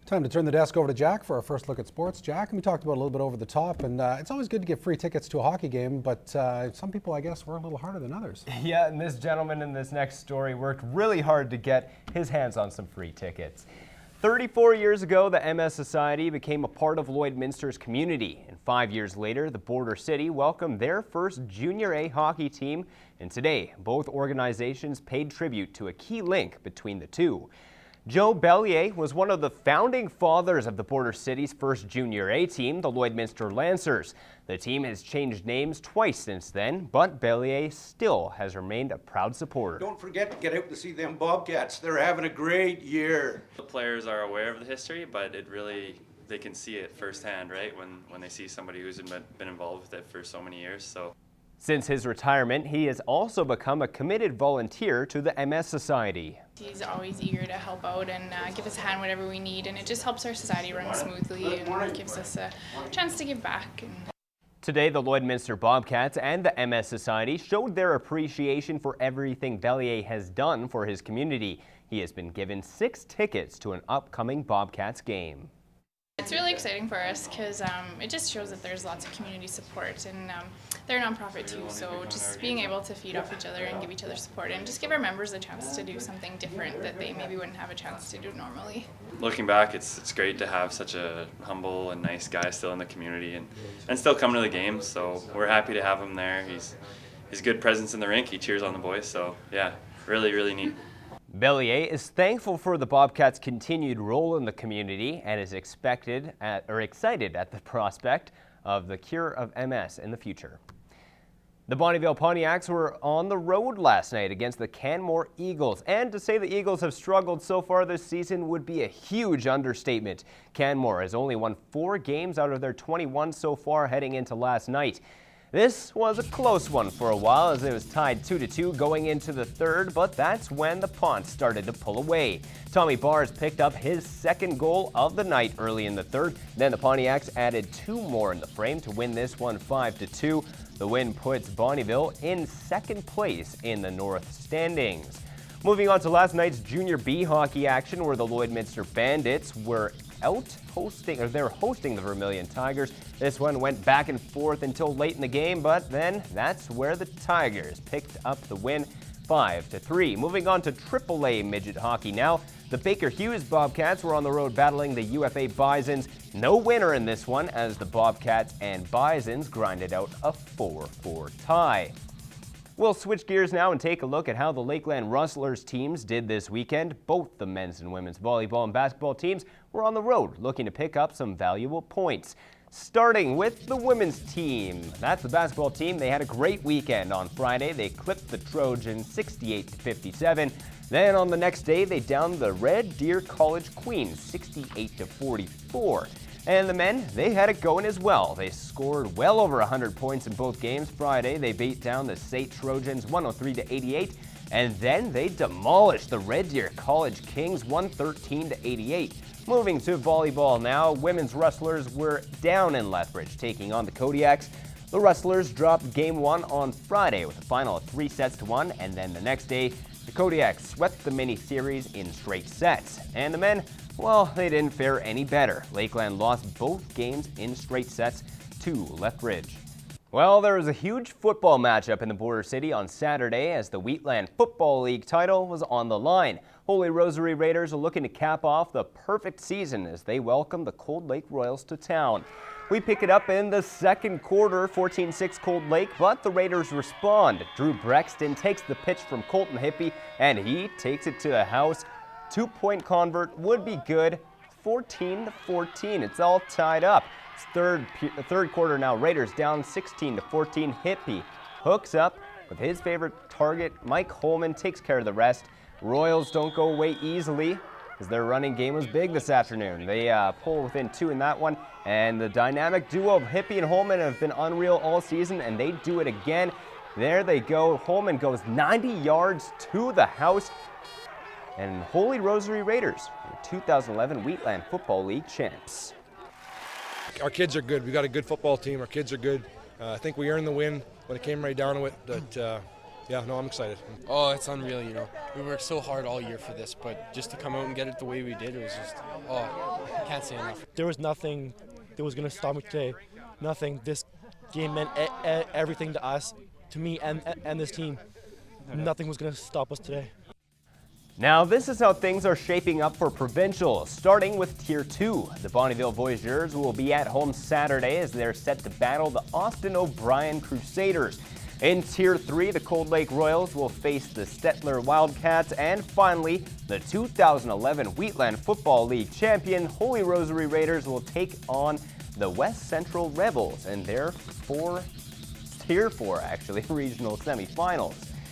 Time to turn the desk over to Jack for our first look at sports. Jack, we talked about a little bit over the top, and it's always good to get free tickets to a hockey game, but some people, I guess, work a little harder than others. Yeah, and this gentleman in this next story worked really hard to get his hands on some free tickets. 34 years ago, the MS Society became a part of Lloydmisnter's community, and 5 years later, the Border City welcomed their first Junior A hockey team, and today, both organizations paid tribute to a key link between the two. Joe Bellier was one of the founding fathers of the Border City's first Junior A team, the Lloydmisnter Lancers. The team has changed names twice since then, but Bellier still has remained a proud supporter. Don't forget to get out to see them Bobcats. They're having a great year. The players are aware of the history, but they can see it firsthand, right? When they see somebody who's been involved with it for so many years. So. Since his retirement, he has also become a committed volunteer to the MS Society. He's always eager to help out and give us a hand whatever we need, and it just helps our society run smoothly and gives us a chance to give back. Today, the Lloydmisnter Bobcats and the MS Society showed their appreciation for everything Bellier has done for his community. He has been given 6 tickets to an upcoming Bobcats game. It's really exciting for us because it just shows that there's lots of community support, and they're a nonprofit too, so just being able to feed off each other and give each other support and just give our members a chance to do something different that they maybe wouldn't have a chance to do normally. Looking back, it's great to have such a humble and nice guy still in the community and still coming to the games, so we're happy to have him there. He's a good presence in the rink. He cheers on the boys, so yeah, really neat. Bellier is thankful for the Bobcats' continued role in the community and is excited at the prospect of the cure of MS in the future. The Bonneville Pontiacs were on the road last night against the Canmore Eagles, and to say the Eagles have struggled so far this season would be a huge understatement. Canmore has only won 4 games out of their 21 so far heading into last night. This was a close one for a while as it was tied 2-2 going into the third, but that's when the Ponts started to pull away. Tommy Bars picked up his second goal of the night early in the third. Then the Pontiacs added 2 more in the frame to win this one 5-2. The win puts Bonneville in second place in the North standings. Moving on to last night's Junior B hockey action, where the Lloydmisnter Bandits were hosting the Vermilion Tigers. This one went back and forth until late in the game, but then that's where the Tigers picked up the win 5-3. Moving on to AAA midget hockey now. The Baker Hughes Bobcats were on the road battling the UFA Bisons. No winner in this one as the Bobcats and Bisons grinded out a 4-4 tie. We'll switch gears now and take a look at how the Lakeland Rustlers teams did this weekend. Both the men's and women's volleyball and basketball teams were on the road looking to pick up some valuable points. Starting with the women's team. That's the basketball team. They had a great weekend on Friday. They clipped the Trojans 68-57. Then on the next day, they downed the Red Deer College Queens 68-44. And the men, they had it going as well. They scored well over 100 points in both games. Friday, they beat down the St. Trojans 103-88, and then they demolished the Red Deer College Kings 113-88. Moving to volleyball now, women's Rustlers were down in Lethbridge, taking on the Kodiaks. The Rustlers dropped Game 1 on Friday with a final of 3-1, and then the next day, the Kodiaks swept the mini-series in straight sets. And the men, well, they didn't fare any better. Lakeland lost both games in straight sets to Lethbridge. Well, there was a huge football matchup in the Border City on Saturday as the Wheatland Football League title was on the line. Holy Rosary Raiders are looking to cap off the perfect season as they welcome the Cold Lake Royals to town. We pick it up in the second quarter, 14-6 Cold Lake, but the Raiders respond. Drew Bexson takes the pitch from Colton Hippe, and he takes it to the house. 2-point convert would be good. 14-14. It's all tied up. It's third quarter now. Raiders down 16-14. Hippe hooks up with his favorite target. Mike Holman takes care of the rest. Royals don't go away easily as their running game was big this afternoon. They pull within 2 in that one. And the dynamic duo of Hippe and Holman have been unreal all season, and they do it again. There they go. Holman goes 90 yards to the house. And Holy Rosary Raiders, your 2011 Wheatland Football League champs. Our kids are good. We got a good football team. Our kids are good. I think we earned the win when it came right down to it. But yeah, no, I'm excited. Oh, it's unreal, you know. We worked so hard all year for this, but just to come out and get it the way we did, it was just, can't say enough. There was nothing that was going to stop me today. Nothing. This game meant everything to us, to me, and this team. Nothing was going to stop us today. Now, this is how things are shaping up for provincial, starting with Tier 2. The Bonneville Voyageurs will be at home Saturday as they're set to battle the Austin O'Brien Crusaders. In Tier 3, the Cold Lake Royals will face the Stettler Wildcats, and finally, the 2011 Wheatland Football League champion Holy Rosary Raiders will take on the West Central Rebels in their Tier 4 regional semifinals.